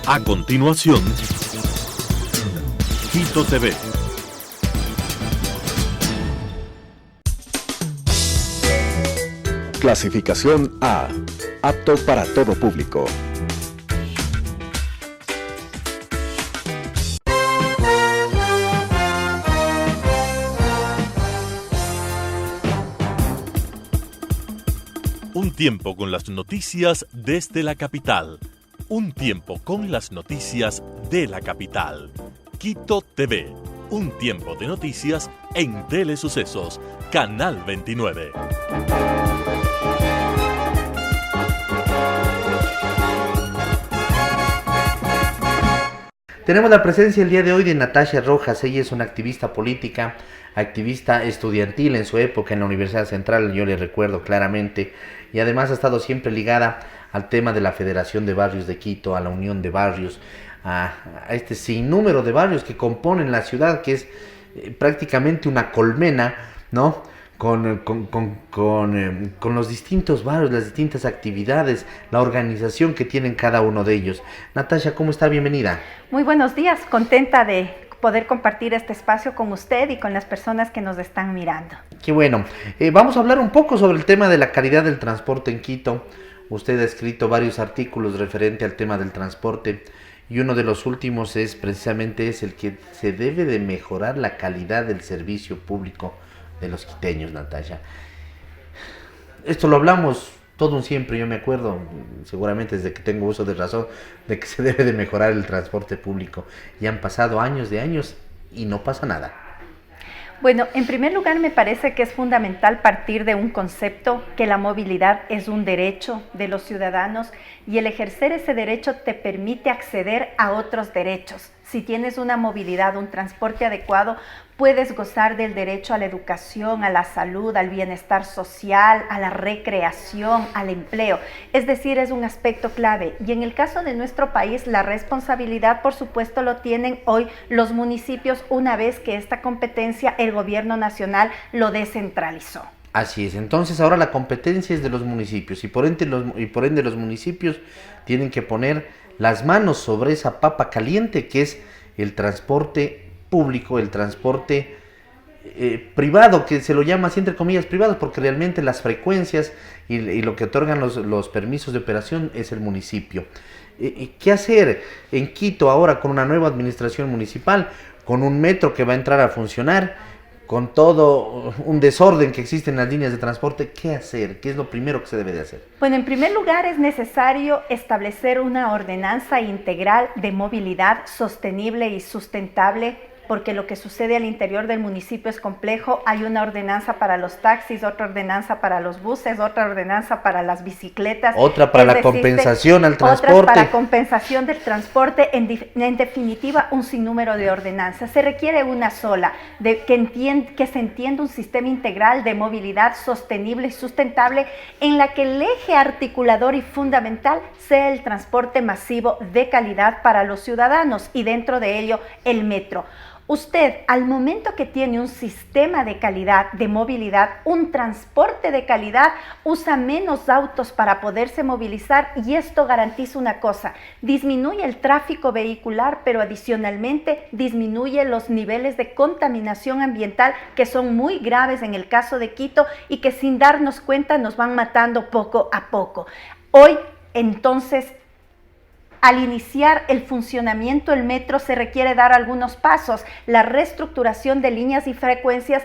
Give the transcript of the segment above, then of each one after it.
A continuación, Quito TV. Clasificación A. Apto para todo público. Un tiempo con las noticias desde la capital. Un tiempo con las noticias de la capital. Quito TV. Un tiempo de noticias en Telesucesos, Canal 29. Tenemos la presencia el día de hoy de Natasha Rojas. Ella es una activista política, activista estudiantil en su época en la Universidad Central, yo le recuerdo claramente, y además ha estado siempre ligada al tema de la Federación de Barrios de Quito, a la Unión de Barrios, a este sinnúmero de barrios que componen la ciudad, que es prácticamente una colmena, ¿no? Con los distintos barrios, las distintas actividades, la organización que tienen cada uno de ellos. Natasha, ¿cómo está? Bienvenida. Muy buenos días, contenta de poder compartir este espacio con usted y con las personas que nos están mirando. Qué bueno. Vamos a hablar un poco sobre el tema de la calidad del transporte en Quito. Usted ha escrito varios artículos referente al tema del transporte y uno de los últimos es precisamente el que se debe de mejorar la calidad del servicio público de los quiteños, Natasha. Esto lo hablamos todo un siempre, yo me acuerdo, seguramente desde que tengo uso de razón, de que se debe de mejorar el transporte público. Y han pasado años de años y no pasa nada. Bueno, en primer lugar me parece que es fundamental partir de un concepto que la movilidad es un derecho de los ciudadanos y el ejercer ese derecho te permite acceder a otros derechos. Si tienes una movilidad, un transporte adecuado, puedes gozar del derecho a la educación, a la salud, al bienestar social, a la recreación, al empleo. Es decir, es un aspecto clave. Y en el caso de nuestro país, la responsabilidad, por supuesto, lo tienen hoy los municipios una vez que esta competencia el gobierno nacional lo descentralizó. Así es, entonces ahora la competencia es de los municipios y por ende los municipios tienen que poner las manos sobre esa papa caliente que es el transporte público, el transporte privado, que se lo llama así entre comillas privados, porque realmente las frecuencias y lo que otorgan los permisos de operación es el municipio. ¿Qué hacer en Quito ahora con una nueva administración municipal, con un metro que va a entrar a funcionar, con todo un desorden que existe en las líneas de transporte? ¿Qué hacer? ¿Qué es lo primero que se debe de hacer? Bueno, en primer lugar es necesario establecer una ordenanza integral de movilidad sostenible y sustentable, porque lo que sucede al interior del municipio es complejo. Hay una ordenanza para los taxis, otra ordenanza para los buses, otra ordenanza para las bicicletas. Otra para la compensación al transporte. Otras para compensación del transporte. En definitiva, un sinnúmero de ordenanzas. Se requiere una sola, que se entienda un sistema integral de movilidad sostenible y sustentable en la que el eje articulador y fundamental sea el transporte masivo de calidad para los ciudadanos y dentro de ello el metro. Usted, al momento que tiene un sistema de calidad, de movilidad, un transporte de calidad, usa menos autos para poderse movilizar y esto garantiza una cosa: disminuye el tráfico vehicular, pero adicionalmente disminuye los niveles de contaminación ambiental que son muy graves en el caso de Quito y que sin darnos cuenta nos van matando poco a poco. Hoy, entonces, al iniciar el funcionamiento del metro se requiere dar algunos pasos, la reestructuración de líneas y frecuencias,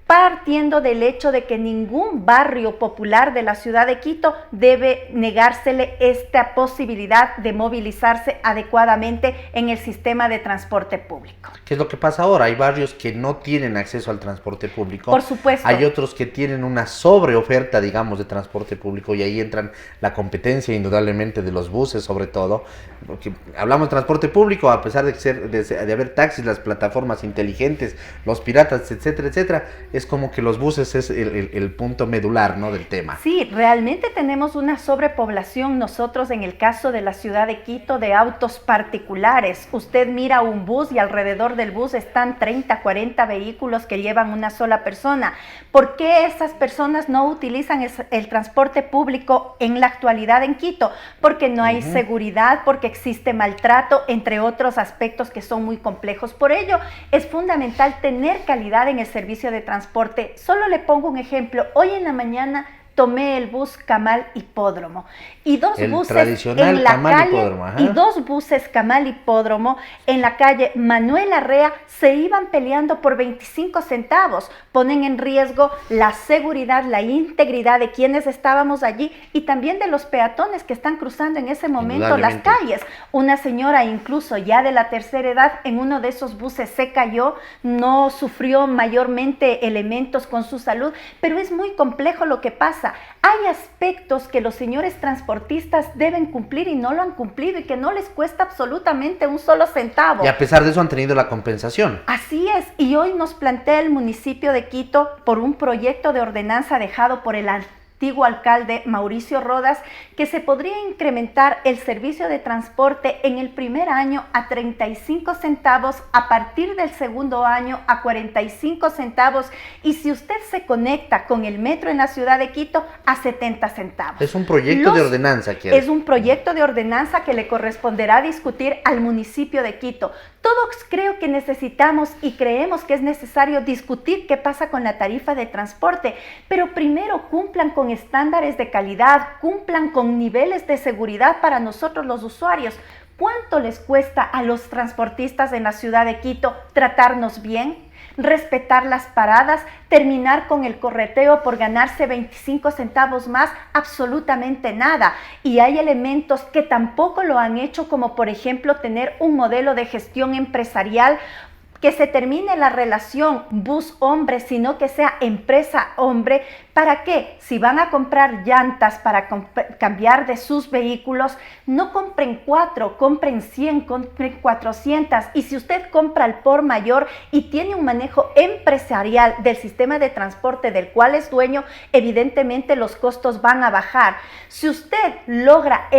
partiendo del hecho de que ningún barrio popular de la ciudad de Quito debe negársele esta posibilidad de movilizarse adecuadamente en el sistema de transporte público. ¿Qué es lo que pasa ahora? Hay barrios que no tienen acceso al transporte público. Por supuesto. Hay otros que tienen una sobreoferta, digamos, de transporte público y ahí entran la competencia indudablemente de los buses, sobre todo. Porque hablamos de transporte público, a pesar de haber taxis, las plataformas inteligentes, los piratas, etcétera, etcétera. es como que los buses es el punto medular, ¿no?, del tema. Sí, realmente tenemos una sobrepoblación nosotros en el caso de la ciudad de Quito de autos particulares. Usted mira un bus y alrededor del bus están 30, 40 vehículos que llevan una sola persona. ¿Por qué esas personas no utilizan el transporte público en la actualidad en Quito? Porque no hay seguridad, porque existe maltrato, entre otros aspectos que son muy complejos. Por ello, es fundamental tener calidad en el servicio de transporte. Solo le pongo un ejemplo. Hoy en la mañana tomé el bus Camal Hipódromo y dos buses en la calle y dos buses Camal Hipódromo en la calle Manuel Arrea se iban peleando por 25 centavos. Ponen en riesgo la seguridad, la integridad de quienes estábamos allí y también de los peatones que están cruzando en ese momento las calles. Una señora incluso ya de la tercera edad en uno de esos buses se cayó, no sufrió mayormente elementos con su salud, pero es muy complejo lo que pasa. Hay aspectos que los señores transportistas deben cumplir y no lo han cumplido y que no les cuesta absolutamente un solo centavo. Y a pesar de eso han tenido la compensación. Así es, y hoy nos plantea el municipio de Quito por un proyecto de ordenanza dejado por el antiguo alcalde Mauricio Rodas, que se podría incrementar el servicio de transporte en el primer año a 35 centavos, a partir del segundo año a 45 centavos y si usted se conecta con el metro en la ciudad de Quito a 70 centavos. Es un proyecto de ordenanza. Es un proyecto de ordenanza que le corresponderá discutir al municipio de Quito. Todos creo que necesitamos y creemos que es necesario discutir qué pasa con la tarifa de transporte, pero primero cumplan con estándares de calidad, cumplan con niveles de seguridad para nosotros los usuarios. ¿Cuánto les cuesta a los transportistas en la ciudad de Quito tratarnos bien, respetar las paradas, terminar con el correteo por ganarse 25 centavos más? Absolutamente nada. Y hay elementos que tampoco lo han hecho, como por ejemplo tener un modelo de gestión empresarial, que se termine la relación bus-hombre, sino que sea empresa-hombre. ¿Para qué? Si van a comprar llantas para cambiar de sus vehículos, no compren 4, compren 100, compren 400. Y si usted compra al por mayor y tiene un manejo empresarial del sistema de transporte del cual es dueño, evidentemente los costos van a bajar. Si usted logra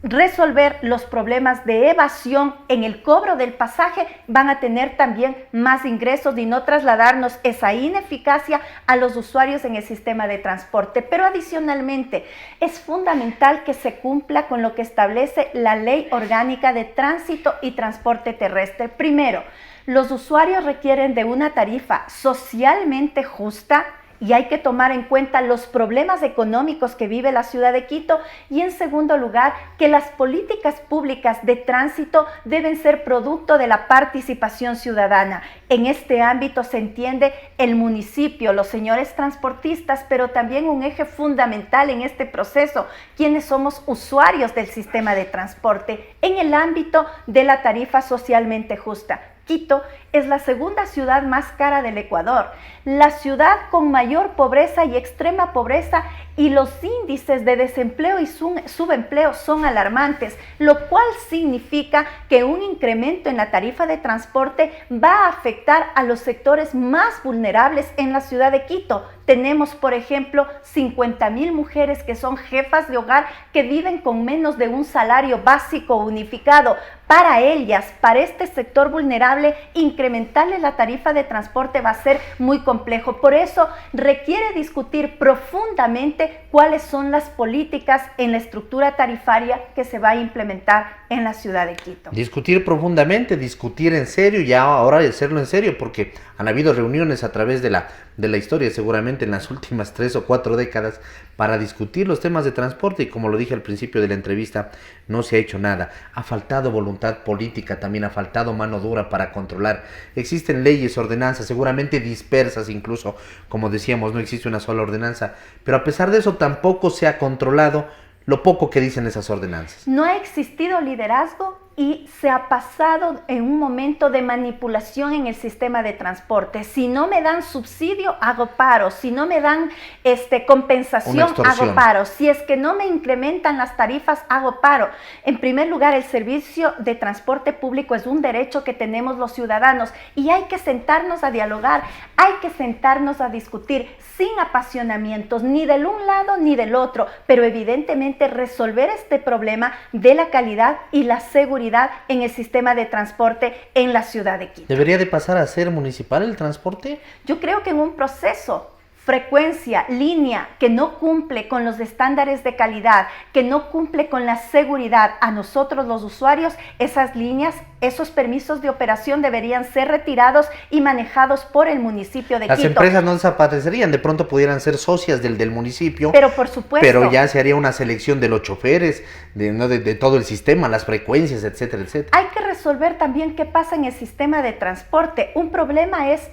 resolver los problemas de evasión en el cobro del pasaje, van a tener también más ingresos y no trasladarnos esa ineficacia a los usuarios en el sistema de transporte. Pero adicionalmente, es fundamental que se cumpla con lo que establece la Ley Orgánica de Tránsito y Transporte Terrestre. Primero, los usuarios requieren de una tarifa socialmente justa, y hay que tomar en cuenta los problemas económicos que vive la ciudad de Quito. Y en segundo lugar, que las políticas públicas de tránsito deben ser producto de la participación ciudadana. En este ámbito se entiende el municipio, los señores transportistas, pero también un eje fundamental en este proceso, quienes somos usuarios del sistema de transporte, en el ámbito de la tarifa socialmente justa. Quito es la segunda ciudad más cara del Ecuador, la ciudad con mayor pobreza y extrema pobreza, y los índices de desempleo y subempleo son alarmantes, lo cual significa que un incremento en la tarifa de transporte va a afectar a los sectores más vulnerables en la ciudad de Quito. Tenemos, por ejemplo, 50,000 mujeres que son jefas de hogar que viven con menos de un salario básico unificado. Para ellas, para este sector vulnerable, incrementarle la tarifa de transporte va a ser muy complejo. Por eso requiere discutir profundamente cuáles son las políticas en la estructura tarifaria que se va a implementar en la ciudad de Quito. Discutir profundamente, discutir en serio, y ahora hacerlo en serio, porque han habido reuniones a través de la historia, seguramente en las últimas 3 o 4 décadas, para discutir los temas de transporte, y como lo dije al principio de la entrevista, no se ha hecho nada. Ha faltado voluntad política, también ha faltado mano dura para controlar. Existen leyes, ordenanzas, seguramente dispersas incluso, como decíamos, no existe una sola ordenanza, pero a pesar de eso tampoco se ha controlado lo poco que dicen esas ordenanzas. No ha existido liderazgo y se ha pasado en un momento de manipulación en el sistema de transporte. Si no me dan subsidio, hago paro. Si no me dan compensación, hago paro. Si es que no me incrementan las tarifas, hago paro. En primer lugar, el servicio de transporte público es un derecho que tenemos los ciudadanos y hay que sentarnos a dialogar, hay que sentarnos a discutir sin apasionamientos, ni del un lado ni del otro, pero evidentemente resolver este problema de la calidad y la seguridad en el sistema de transporte en la ciudad de Quito. ¿Debería de pasar a ser municipal el transporte? Yo creo que en un proceso, frecuencia, línea que no cumple con los estándares de calidad, que no cumple con la seguridad a nosotros los usuarios, esas líneas, esos permisos de operación deberían ser retirados y manejados por el municipio de Quito. Las empresas no desaparecerían, de pronto pudieran ser socias del municipio. Pero por supuesto. Pero ya se haría una selección de los choferes, de todo el sistema, las frecuencias, etcétera, etcétera. Hay que resolver también qué pasa en el sistema de transporte. Un problema es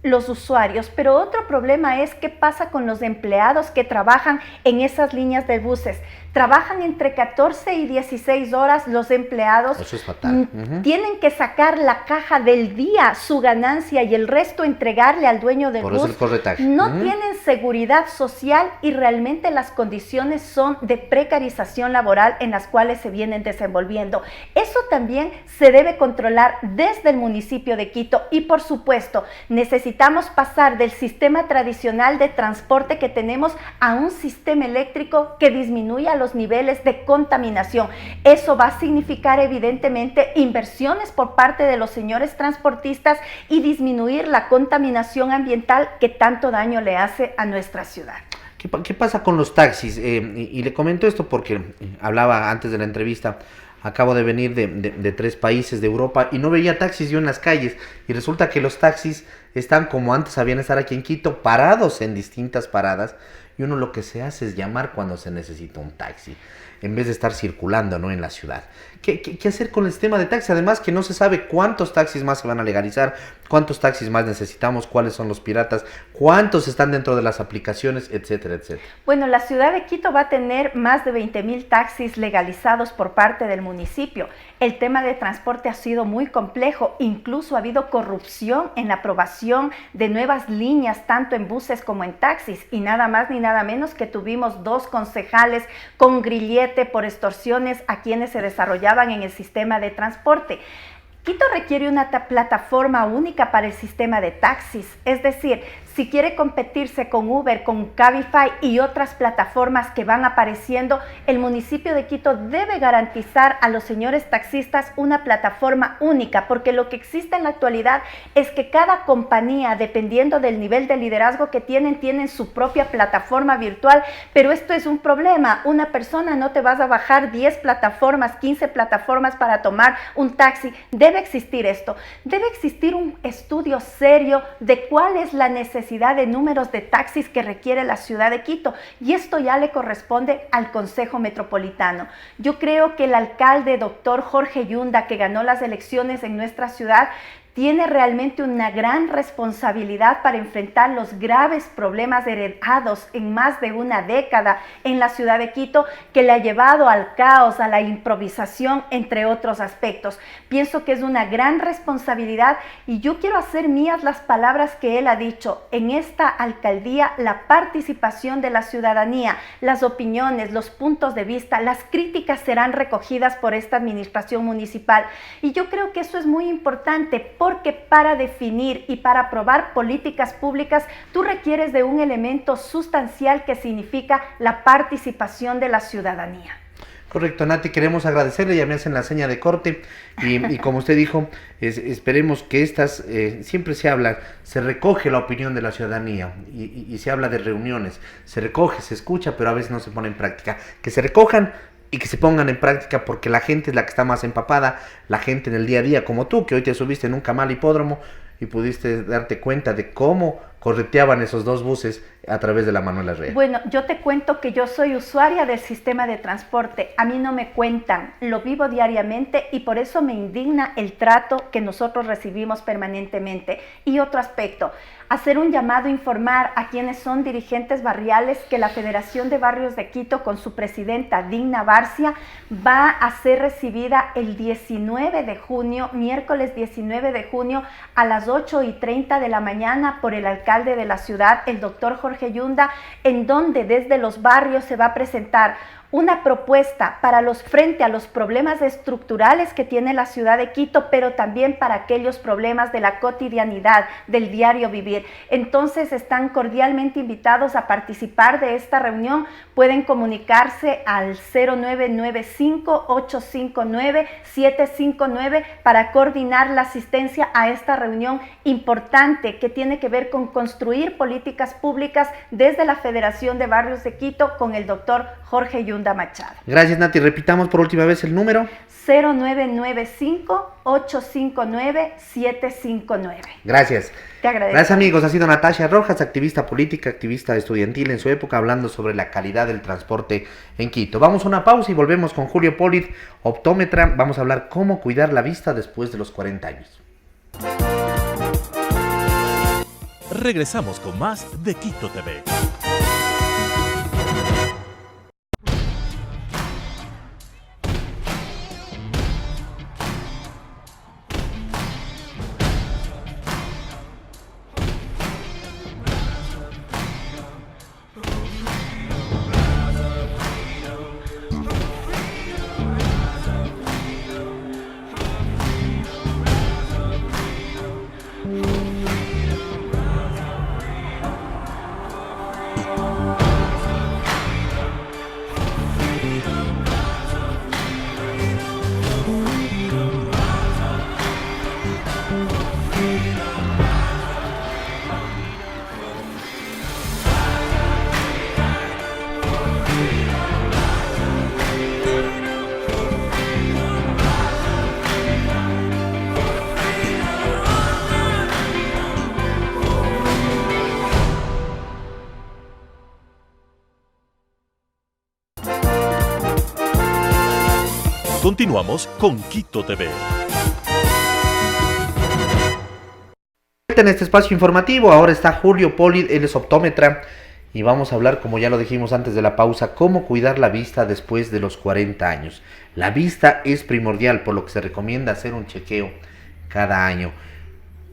los usuarios, pero otro problema es qué pasa con los empleados que trabajan en esas líneas de buses. Trabajan entre 14 y 16 horas los empleados. Eso es fatal. Tienen que sacar la caja del día, su ganancia, y el resto entregarle al dueño del bus. Por eso el corretaje. No tienen seguridad social y realmente las condiciones son de precarización laboral en las cuales se vienen desenvolviendo. Eso también se debe controlar desde el municipio de Quito y, por supuesto, necesitamos pasar del sistema tradicional de transporte que tenemos a un sistema eléctrico que disminuya los niveles de contaminación. Eso va a significar evidentemente inversiones por parte de los señores transportistas y disminuir la contaminación ambiental que tanto daño le hace a nuestra ciudad. ¿Qué pasa con los taxis? Y le comento esto porque hablaba antes de la entrevista. Acabo de venir de 3 países de Europa y no veía taxis yo en las calles. Y resulta que los taxis están, como antes sabían estar aquí en Quito, parados en distintas paradas. Y uno lo que se hace es llamar cuando se necesita un taxi, en vez de estar circulando, ¿no?, en la ciudad. ¿Qué hacer con el sistema de taxi? Además que no se sabe cuántos taxis más se van a legalizar, cuántos taxis más necesitamos, cuáles son los piratas, cuántos están dentro de las aplicaciones, etcétera, etcétera. Bueno, la ciudad de Quito va a tener más de 20,000 taxis legalizados por parte del municipio. El tema de transporte ha sido muy complejo, incluso ha habido corrupción en la aprobación de nuevas líneas, tanto en buses como en taxis, y nada más ni nada menos que tuvimos 2 concejales con grillete por extorsiones a quienes se desarrollaban en el sistema de transporte. Quito requiere una plataforma única para el sistema de taxis, es decir, si quiere competirse con Uber, con Cabify y otras plataformas que van apareciendo, el municipio de Quito debe garantizar a los señores taxistas una plataforma única, porque lo que existe en la actualidad es que cada compañía, dependiendo del nivel de liderazgo que tienen su propia plataforma virtual, pero esto es un problema. Una persona no te vas a bajar 10 plataformas, 15 plataformas para tomar un taxi. Debe existir esto, debe existir un estudio serio de cuál es la necesidad de números de taxis que requiere la ciudad de Quito, y esto ya le corresponde al Consejo Metropolitano. Yo creo que el alcalde doctor Jorge Yunda, que ganó las elecciones en nuestra ciudad, tiene realmente una gran responsabilidad para enfrentar los graves problemas heredados en más de una década en la ciudad de Quito, que le ha llevado al caos, a la improvisación, entre otros aspectos. Pienso que es una gran responsabilidad y yo quiero hacer mías las palabras que él ha dicho. En esta alcaldía, la participación de la ciudadanía, las opiniones, los puntos de vista, las críticas serán recogidas por esta administración municipal. Y yo creo que eso es muy importante, porque para definir y para aprobar políticas públicas, tú requieres de un elemento sustancial que significa la participación de la ciudadanía. Correcto, Nati, queremos agradecerle, ya me hacen la seña de corte y como usted dijo, esperemos que estas, siempre se habla, se recoge la opinión de la ciudadanía y se habla de reuniones, se recoge, se escucha, pero a veces no se pone en práctica. Que se recojan y que se pongan en práctica, porque la gente es la que está más empapada, la gente en el día a día, como tú, que hoy te subiste en un Camal hipódromo y pudiste darte cuenta de cómo correteaban esos 2 buses a través de la Manuela Rea? Bueno, yo te cuento que yo soy usuaria del sistema de transporte. A mí no me cuentan, lo vivo diariamente y por eso me indigna el trato que nosotros recibimos permanentemente. Y otro aspecto, hacer un llamado, informar a quienes son dirigentes barriales que la Federación de Barrios de Quito, con su presidenta Digna Barcia, va a ser recibida el 19 de junio, miércoles 19 de junio, a las 8:30 de la mañana por el alcalde de la ciudad, el doctor Jorge Yunda, en donde desde los barrios se va a presentar una propuesta frente a los problemas estructurales que tiene la ciudad de Quito, pero también para aquellos problemas de la cotidianidad, del diario vivir. Entonces están cordialmente invitados a participar de esta reunión. Pueden comunicarse al 0995-859-759 para coordinar la asistencia a esta reunión importante que tiene que ver con construir políticas públicas desde la Federación de Barrios de Quito con el doctor Jorge Yunda Machado. Gracias, Nati. Repitamos por última vez el número. 0995-859-759. Gracias. Te agradezco. Gracias, amigos. Ha sido Natasha Rojas, activista política, activista estudiantil en su época, hablando sobre la calidad del transporte en Quito. Vamos a una pausa y volvemos con Julio Polit, optómetra. Vamos a hablar cómo cuidar la vista después de los 40 años. Regresamos con más de Quito TV. Continuamos con Quito TV. En este espacio informativo ahora está Julio Polit, él es optómetra y vamos a hablar, como ya lo dijimos antes de la pausa, cómo cuidar la vista después de los 40 años. La vista es primordial, por lo que se recomienda hacer un chequeo cada año.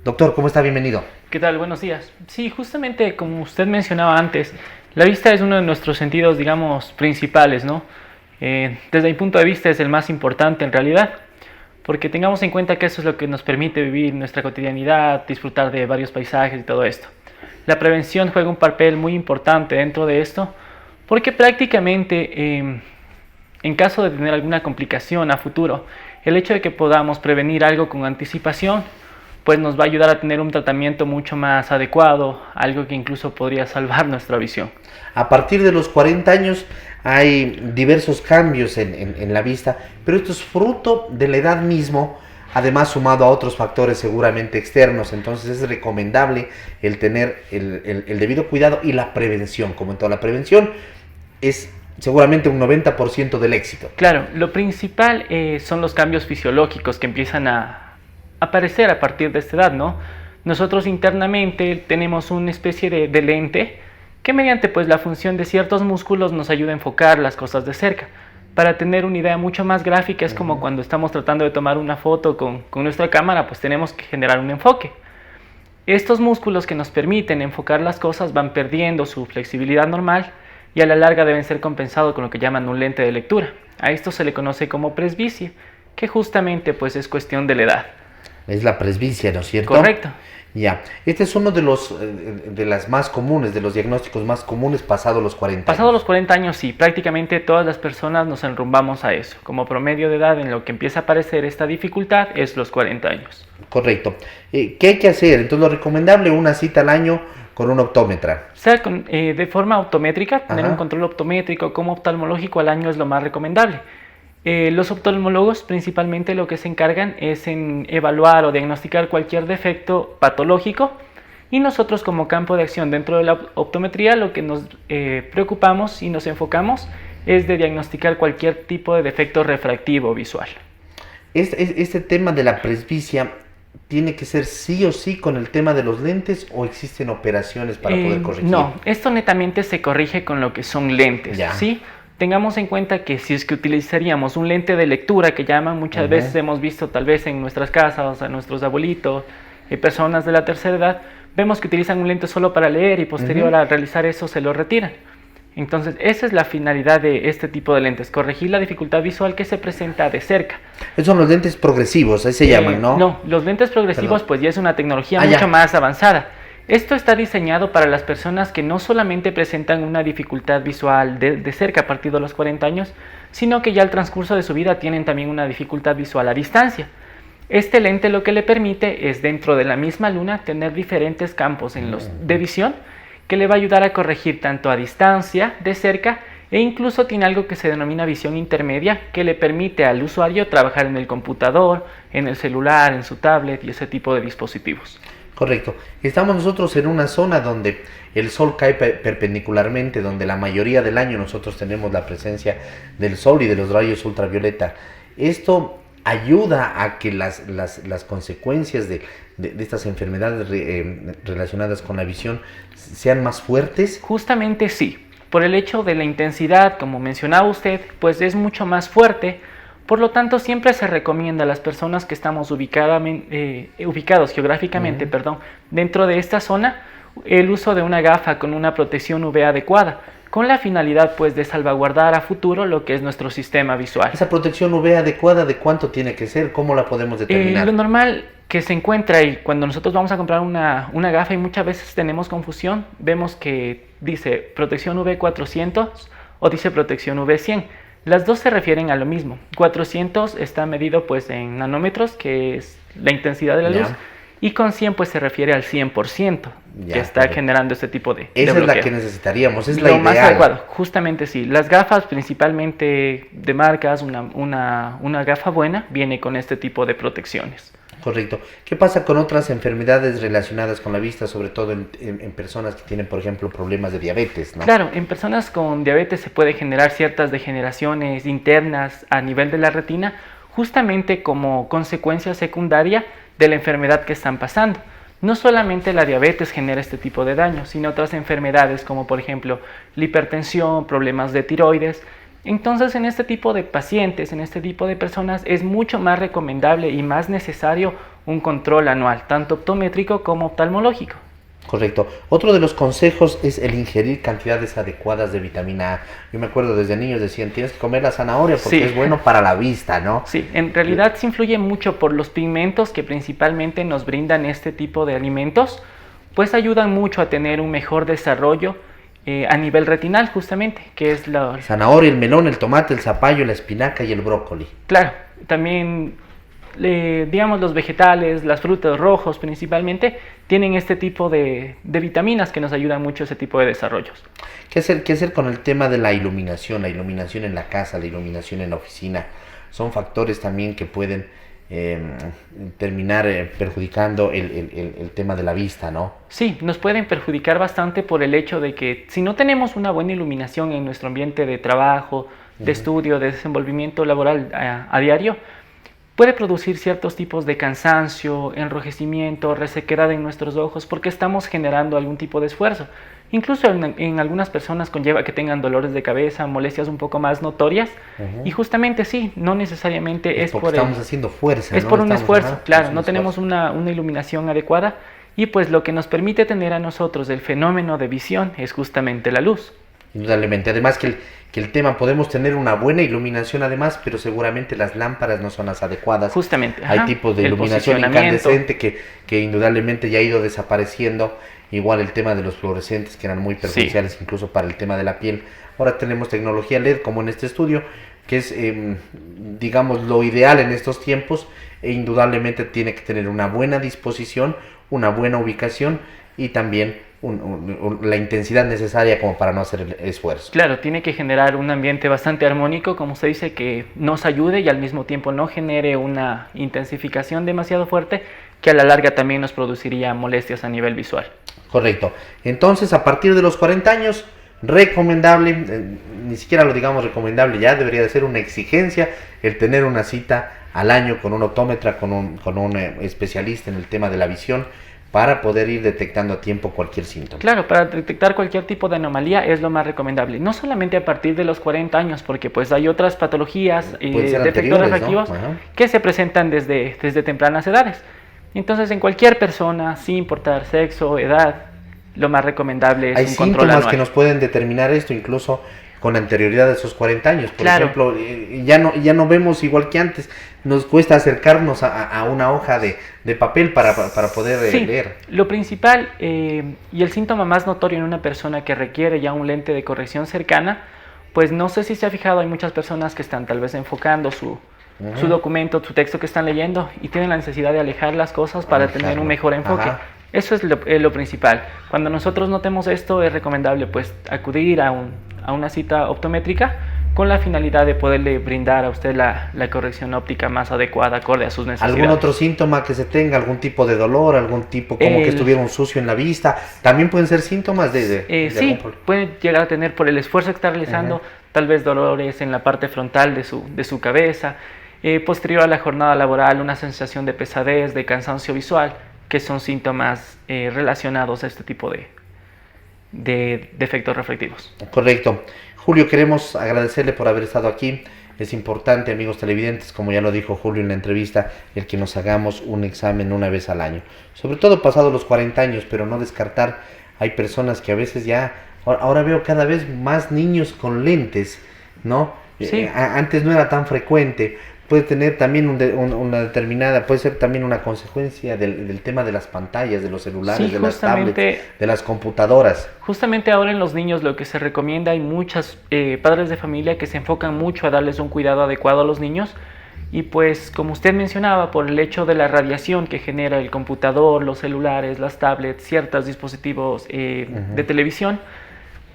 Doctor, ¿cómo está? Bienvenido. ¿Qué tal? Buenos días. Sí, justamente como usted mencionaba antes, la vista es uno de nuestros sentidos, digamos, principales, ¿no? Desde mi punto de vista es el más importante en realidad, porque tengamos en cuenta que eso es lo que nos permite vivir nuestra cotidianidad, disfrutar de varios paisajes y todo esto. La prevención juega un papel muy importante dentro de esto, porque prácticamente en caso de tener alguna complicación a futuro, el hecho de que podamos prevenir algo con anticipación, pues nos va a ayudar a tener un tratamiento mucho más adecuado, algo que incluso podría salvar nuestra visión. A partir de los 40 años hay diversos cambios en la vista, pero esto es fruto de la edad mismo, además sumado a otros factores seguramente externos. Entonces es recomendable el tener el debido cuidado y la prevención. Como en toda la prevención, es seguramente un 90% del éxito. Claro, lo principal son los cambios fisiológicos que empiezan a aparecer a partir de esta edad, ¿no? Nosotros internamente tenemos una especie de lente que mediante pues la función de ciertos músculos nos ayuda a enfocar las cosas de cerca. Para tener una idea mucho más gráfica, es como cuando estamos tratando de tomar una foto con nuestra cámara, pues tenemos que generar un enfoque. Estos músculos que nos permiten enfocar las cosas van perdiendo su flexibilidad normal y a la larga deben ser compensados con lo que llaman un lente de lectura. A esto se le conoce como presbicia, que justamente pues es cuestión de la edad. Es la presbicia, ¿no es cierto? Correcto. Ya, este es uno de las más comunes, de los diagnósticos más comunes pasados los 40 años. Pasados los 40 años, sí, prácticamente todas las personas nos enrumbamos a eso. Como promedio de edad en lo que empieza a aparecer esta dificultad es los 40 años. Correcto. ¿Qué hay que hacer? Entonces lo recomendable, una cita al año con un optómetra. O sea, de forma optométrica, tener un control optométrico como oftalmológico al año es lo más recomendable. Los oftalmólogos principalmente lo que se encargan es en evaluar o diagnosticar cualquier defecto patológico Y nosotros como campo de acción dentro de la optometría lo que nos preocupamos y nos enfocamos es de diagnosticar cualquier tipo de defecto refractivo visual. Este tema de la presbicia tiene que ser sí o sí con el tema de los lentes, o existen operaciones para poder corregir. No, esto netamente se corrige con lo que son lentes, Ya. ¿sí? Tengamos en cuenta que si es que utilizaríamos un lente de lectura que llaman, muchas veces hemos visto tal vez en nuestras casas, a nuestros abuelitos, personas de la tercera edad, vemos que utilizan un lente solo para leer y posterior a realizar eso se lo retiran. Entonces, esa es la finalidad de este tipo de lentes, corregir la dificultad visual que se presenta de cerca. Esos son los lentes progresivos, ahí se llaman, ¿no? No, los lentes progresivos pues ya es una tecnología ya. mucho más avanzada. Esto está diseñado para las personas que no solamente presentan una dificultad visual de cerca a partir de los 40 años, sino que ya al transcurso de su vida tienen también una dificultad visual a distancia. Este lente lo que le permite es, dentro de la misma luna, tener diferentes campos de visión que le va a ayudar a corregir tanto a distancia, de cerca, e incluso tiene algo que se denomina visión intermedia, que le permite al usuario trabajar en el computador, en el celular, en su tablet y ese tipo de dispositivos. Correcto. Estamos nosotros en una zona donde el sol cae perpendicularmente, donde la mayoría del año nosotros tenemos la presencia del sol y de los rayos ultravioleta. Esto ayuda a que las consecuencias de estas enfermedades relacionadas con la visión sean más fuertes. Justamente sí. Por el hecho de la intensidad, como mencionaba usted, pues es mucho más fuerte. Por lo tanto, siempre se recomienda a las personas que estamos ubicados geográficamente, dentro de esta zona, el uso de una gafa con una protección UV adecuada, con la finalidad pues de salvaguardar a futuro lo que es nuestro sistema visual. Esa protección UV adecuada, ¿de cuánto tiene que ser? ¿Cómo la podemos determinar? Lo normal que se encuentra, y cuando nosotros vamos a comprar una gafa y muchas veces tenemos confusión, vemos que dice protección UV 400 o dice protección UV 100. Las dos se refieren a lo mismo. 400 está medido pues en nanómetros, que es la intensidad de la luz, y con 100 pues se refiere al 100% que está generando este tipo de Esa bloqueo. es la que necesitaríamos, es la lo ideal. más adecuado, justamente sí. Las gafas principalmente de marcas, una gafa buena viene con este tipo de protecciones. Correcto. ¿Qué pasa con otras enfermedades relacionadas con la vista, sobre todo en personas que tienen, por ejemplo, problemas de diabetes, ¿no? Claro, en personas con diabetes se puede generar ciertas degeneraciones internas a nivel de la retina, justamente como consecuencia secundaria de la enfermedad que están pasando. No solamente la diabetes genera este tipo de daño, sino otras enfermedades como por ejemplo la hipertensión, problemas de tiroides. Entonces, en este tipo de pacientes, en este tipo de personas, es mucho más recomendable y más necesario un control anual, tanto optométrico como oftalmológico. Correcto. Otro de los consejos es el ingerir cantidades adecuadas de vitamina A. Yo me acuerdo desde niños decían, tienes que comer la zanahoria porque es bueno para la vista, ¿no? Sí, en realidad se influye mucho por los pigmentos que principalmente nos brindan este tipo de alimentos, pues ayudan mucho a tener un mejor desarrollo a nivel retinal, justamente, que es la zanahoria, el melón, el tomate, el zapallo, la espinaca y el brócoli. Claro, también digamos los vegetales, las frutas rojos principalmente, tienen este tipo de vitaminas que nos ayudan mucho a ese tipo de desarrollos. ¿Qué hacer con el tema de la iluminación en la casa, la iluminación en la oficina? Son factores también que pueden terminar perjudicando el tema de la vista, ¿no? Sí, nos pueden perjudicar bastante por el hecho de que si no tenemos una buena iluminación en nuestro ambiente de trabajo, de estudio, de desenvolvimiento laboral a diario, puede producir ciertos tipos de cansancio, enrojecimiento, resequedad en nuestros ojos porque estamos generando algún tipo de esfuerzo. Incluso en algunas personas conlleva que tengan dolores de cabeza, molestias un poco más notorias. Y justamente sí, no necesariamente es por estamos haciendo fuerza. Es por un esfuerzo, claro, no tenemos una iluminación adecuada y pues lo que nos permite tener a nosotros el fenómeno de visión es justamente la luz. Indudablemente, además que el tema, podemos tener una buena iluminación además, pero seguramente las lámparas no son las adecuadas. Justamente. Hay tipos de iluminación incandescente que indudablemente ya ha ido desapareciendo. Igual el tema de los fluorescentes, que eran muy perjudiciales incluso para el tema de la piel. Ahora tenemos tecnología LED, como en este estudio, que es, digamos, lo ideal en estos tiempos, e indudablemente tiene que tener una buena disposición, una buena ubicación y también la intensidad necesaria como para no hacer el esfuerzo. Claro, tiene que generar un ambiente bastante armónico, como usted dice, que nos ayude y al mismo tiempo no genere una intensificación demasiado fuerte, que a la larga también nos produciría molestias a nivel visual. Correcto. Entonces, a partir de los 40 años, recomendable, ni siquiera lo digamos recomendable, ya debería de ser una exigencia el tener una cita al año con un optómetra, con un especialista en el tema de la visión, para poder ir detectando a tiempo cualquier síntoma. Claro, para detectar cualquier tipo de anomalía es lo más recomendable. No solamente a partir de los 40 años, porque pues hay otras patologías, defectos refractivos, ¿no? Que se presentan desde tempranas edades. Entonces, en cualquier persona, sin importar sexo, edad, lo más recomendable es hay un control anual. Hay síntomas que nos pueden determinar esto, incluso con anterioridad de esos 40 años. Por ejemplo, ya no vemos igual que antes. Nos cuesta acercarnos a una hoja de papel para poder leer. Lo principal y el síntoma más notorio en una persona que requiere ya un lente de corrección cercana, pues no sé si se ha fijado, hay muchas personas que están tal vez enfocando su documento, su texto que están leyendo, y tienen la necesidad de alejar las cosas para tener un mejor enfoque. Ajá. Eso es lo principal. Cuando nosotros notemos esto, es recomendable pues acudir a una cita optométrica con la finalidad de poderle brindar a usted la corrección óptica más adecuada, acorde a sus necesidades. ¿Algún otro síntoma que se tenga? ¿Algún tipo de dolor? ¿Algún tipo como que estuviera un sucio en la vista? ¿También pueden ser síntomas de sí, pueden llegar a tener, por el esfuerzo que está realizando, tal vez dolores en la parte frontal de su cabeza. Posterior a la jornada laboral, una sensación de pesadez, de cansancio visual, que son síntomas relacionados a este tipo de defectos refractivos. Correcto. Julio, queremos agradecerle por haber estado aquí. Es importante, amigos televidentes, como ya lo dijo Julio en la entrevista, el que nos hagamos un examen una vez al año. Sobre todo pasados los 40 años, pero no descartar. Hay personas que a veces ya... Ahora veo cada vez más niños con lentes, ¿no? Sí. Antes no era tan frecuente. Puede tener también una determinada, puede ser también una consecuencia del tema de las pantallas, de los celulares, de las tablets, de las computadoras. Justamente ahora en los niños lo que se recomienda, hay muchos padres de familia que se enfocan mucho a darles un cuidado adecuado a los niños, y pues como usted mencionaba, por el hecho de la radiación que genera el computador, los celulares, las tablets, ciertos dispositivos de televisión,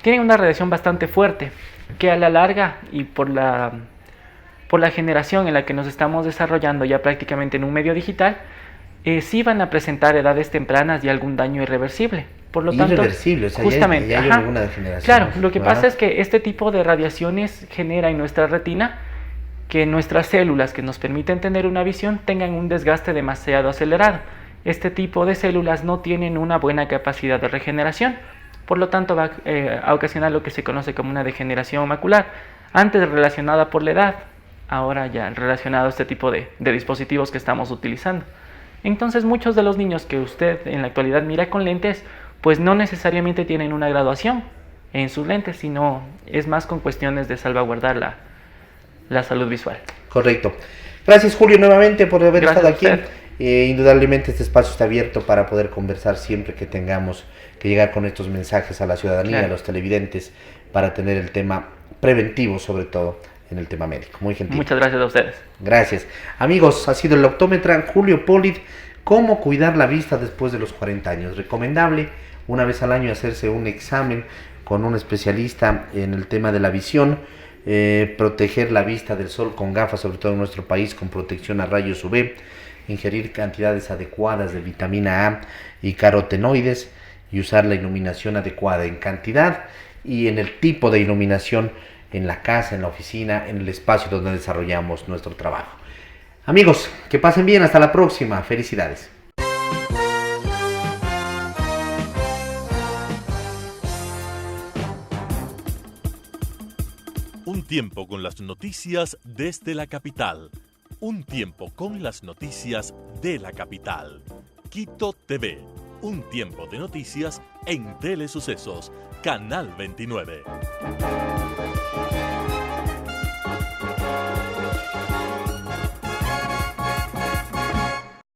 tienen una radiación bastante fuerte, que a la larga y por la generación en la que nos estamos desarrollando ya prácticamente en un medio digital, sí van a presentar edades tempranas y algún daño irreversible. Por lo tanto, irreversible, o sea, justamente, ya hay alguna degeneración. Claro, lo que pasa es que este tipo de radiaciones genera en nuestra retina que nuestras células que nos permiten tener una visión tengan un desgaste demasiado acelerado. Este tipo de células no tienen una buena capacidad de regeneración, por lo tanto va a ocasionar lo que se conoce como una degeneración macular, antes relacionada por la edad, ahora ya relacionado a este tipo de dispositivos que estamos utilizando. Entonces muchos de los niños que usted en la actualidad mira con lentes, pues no necesariamente tienen una graduación en sus lentes, sino es más con cuestiones de salvaguardar la salud visual. Correcto. Gracias, Julio, nuevamente por haber estado aquí. Indudablemente este espacio está abierto para poder conversar siempre que tengamos que llegar con estos mensajes a la ciudadanía, a los televidentes, para tener el tema preventivo sobre todo en el tema médico. Muy gentil. Muchas gracias a ustedes. Gracias. Amigos, ha sido el optómetra Julio Polid. ¿Cómo cuidar la vista después de los 40 años? Recomendable una vez al año hacerse un examen con un especialista en el tema de la visión, proteger la vista del sol con gafas, sobre todo en nuestro país, con protección a rayos UV, ingerir cantidades adecuadas de vitamina A y carotenoides y usar la iluminación adecuada en cantidad y en el tipo de iluminación en la casa, en la oficina, en el espacio donde desarrollamos nuestro trabajo. Amigos, que pasen bien, hasta la próxima, felicidades. Un tiempo con las noticias desde la capital. Un tiempo con las noticias de la capital. Quito TV. Un tiempo de noticias en Telesucesos, Canal 29.